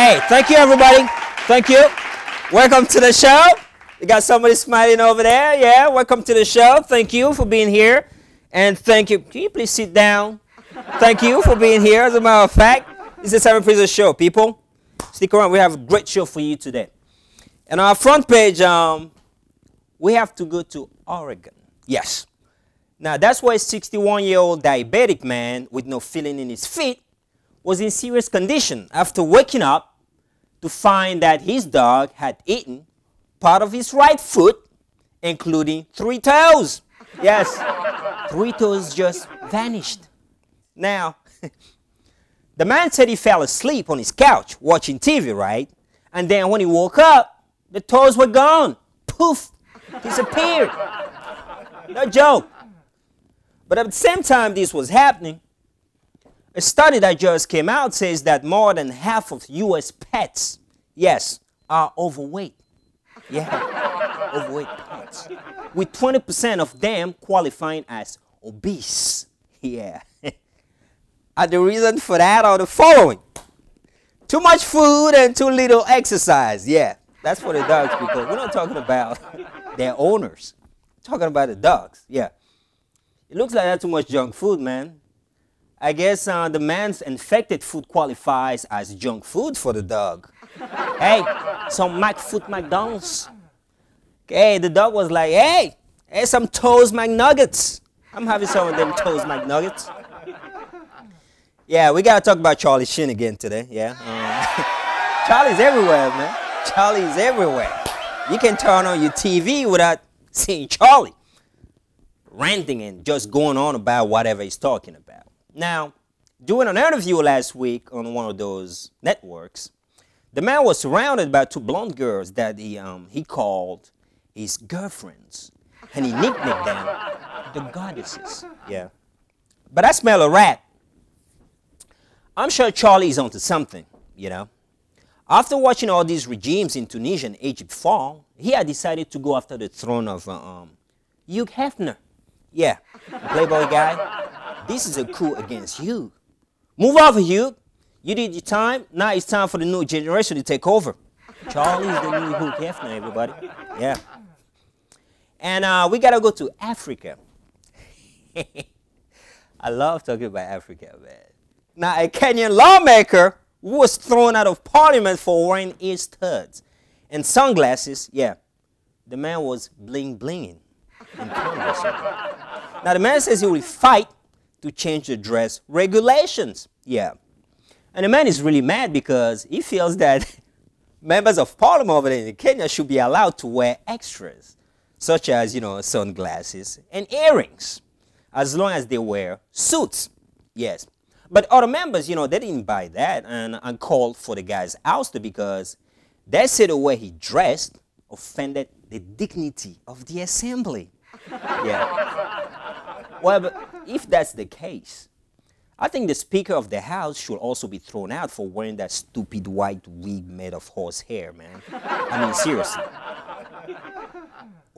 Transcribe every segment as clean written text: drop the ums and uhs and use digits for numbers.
Hey, thank you, everybody. Thank you. Welcome to the show. You got somebody smiling over there. Yeah, welcome to the show. Thank you for being here. And thank you. Can you please sit down? Thank you for being here. As a matter of fact, this is the Samy Priso Show, people. Stick around. We have a great show for you today. And on our front page, we have to go to Oregon. Yes. Now, that's why a 61-year-old diabetic man with no feeling in his feet was in serious condition after waking up to find that his dog had eaten part of his right foot, including 3 toes. Yes, 3 toes just vanished. Now, the man said he fell asleep on his couch watching TV, right? And then when he woke up, the toes were gone. Poof, disappeared. No joke. But at the same time this was happening, a study that just came out says that more than half of U.S. pets, yes, are overweight. Yeah, overweight pets. With 20% of them qualifying as obese. Yeah. And the reason for that are the following. Too much food and too little exercise. Yeah, that's for the dogs, because we're not talking about their owners. We're talking about the dogs. Yeah. It looks like that's too much junk food, man. I guess the man's infected food qualifies as junk food for the dog. Hey, some McFood McDonald's. Okay, the dog was like, hey, some Toast McNuggets. I'm having some of them Toast McNuggets. Yeah, we got to talk about Charlie Sheen again today. Yeah. Charlie's everywhere, man. Charlie's everywhere. You can turn on your TV without seeing Charlie ranting and just going on about whatever he's talking about. Now, doing an interview last week on one of those networks, the man was surrounded by 2 blonde girls that he called his girlfriends, and he nicknamed them the goddesses. Yeah. But I smell a rat. I'm sure Charlie is onto something, you know. After watching all these regimes in Tunisia and Egypt fall, he had decided to go after the throne of Hugh Hefner. Yeah, the Playboy guy. This is a coup against you. Move over, Hugh. You did your time. Now it's time for the new generation to take over. Charlie's the new Hugh Hefner, everybody. Yeah. And we got to go to Africa. I love talking about Africa, man. Now, a Kenyan lawmaker who was thrown out of parliament for wearing ear studs and sunglasses. Yeah, the man was bling-blinging in Congress. Now, the man says he will fight to change the dress regulations. Yeah. And the man is really mad because he feels that members of parliament over there in Kenya should be allowed to wear extras, such as, you know, sunglasses and earrings, as long as they wear suits. Yes. But other members, you know, they didn't buy that and called for the guy's ouster because they said the way he dressed offended the dignity of the assembly. Yeah. Well, but if that's the case, I think the Speaker of the House should also be thrown out for wearing that stupid white wig made of horsehair, man. I mean, seriously.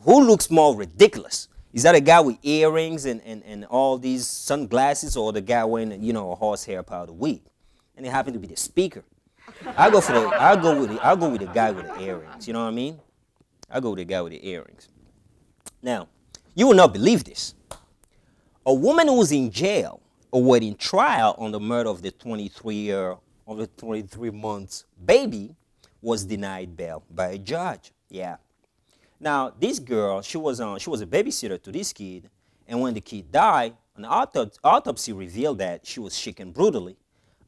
Who looks more ridiculous? Is that a guy with earrings and all these sunglasses, or the guy wearing, you know, a horsehair powder wig? And it happened to be the Speaker. I'll go with the guy with the earrings. You know what I mean? I'll go with the guy with the earrings. Now, you will not believe this. A woman who was in jail awaiting trial on the murder of the 23 months baby was denied bail by a judge. Yeah. Now, this girl, she was a babysitter to this kid, and when the kid died, an autopsy revealed that she was shaken brutally,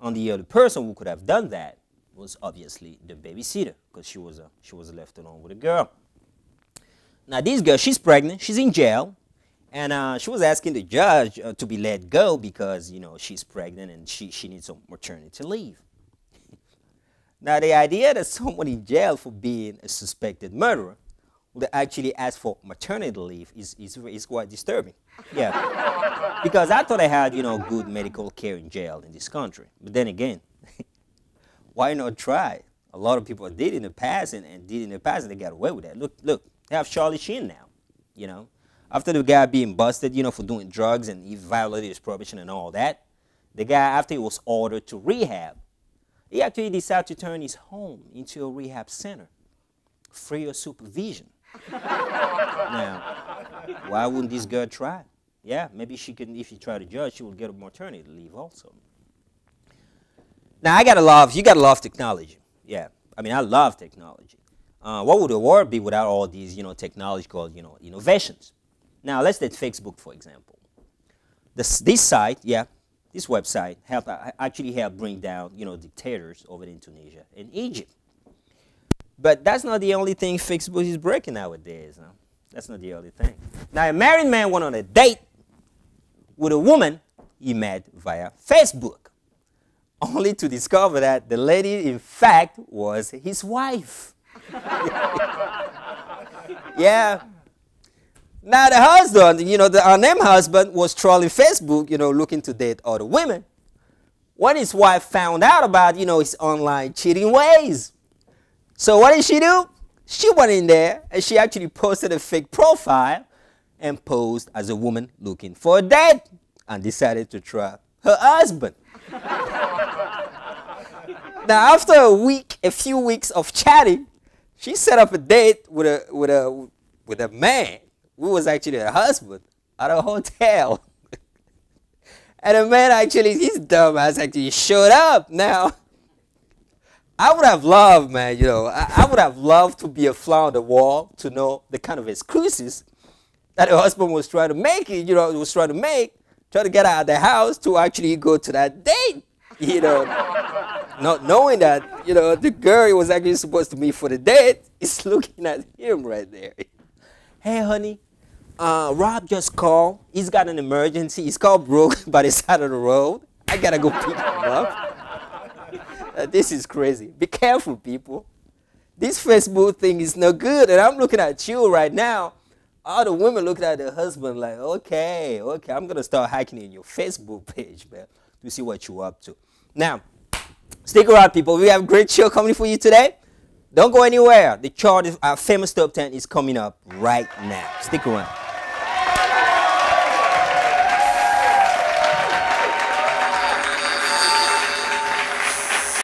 and the other person who could have done that was obviously the babysitter, because she was left alone with the girl. Now, this girl, she's pregnant, she's in jail, and she was asking the judge to be let go because, you know, she's pregnant and she needs some maternity leave. Now, the idea that someone in jail for being a suspected murderer would actually ask for maternity leave is quite disturbing. Yeah. Because I thought I had, you know, good medical care in jail in this country. But then again, why not try? A lot of people did in the past and they got away with that. Look, they have Charlie Sheen now, you know. After the guy being busted, you know, for doing drugs and he violated his probation and all that, the guy, after he was ordered to rehab, He actually decided to turn his home into a rehab center, free of supervision. Now, why wouldn't this girl try? Yeah, maybe she can, if she try to judge, she will get a maternity leave also. Now, you gotta love technology. Yeah, I mean, I love technology. What would the world be without all these, technological, innovations? Now, let's take Facebook, for example. This site, this website actually helped bring down, dictators over in Tunisia and Egypt. But that's not the only thing Facebook is breaking nowadays. Huh? That's not the only thing. Now, a married man went on a date with a woman he met via Facebook, only to discover that the lady, in fact, was his wife. Yeah. Now, the husband, the unnamed husband was trolling Facebook, looking to date other women. When his wife found out about, his online cheating ways. So what did she do? She went in there and she actually posted a fake profile and posed as a woman looking for a date and decided to trap her husband. Now, after a few weeks of chatting, she set up a date with a man who was actually her husband at a hotel. And the man actually, his dumbass actually showed up. Now, I would have loved, man, I would have loved to be a fly on the wall to know the kind of excuses that the husband was trying to make, trying to get out of the house to actually go to that date, not knowing that, the girl he was actually supposed to meet for the date is looking at him right there. Hey, honey, Rob just called. He's got an emergency. He's called broke by the side of the road. I gotta go pick him up. This is crazy. Be careful, people. This Facebook thing is no good. And I'm looking at you right now. All the women looking at their husband like, okay, I'm going to start hacking in your Facebook page, man, to see what you're up to. Now, stick around, people. We have a great show coming for you today. Don't go anywhere. The chart, our famous top 10 is coming up right now. Stick around.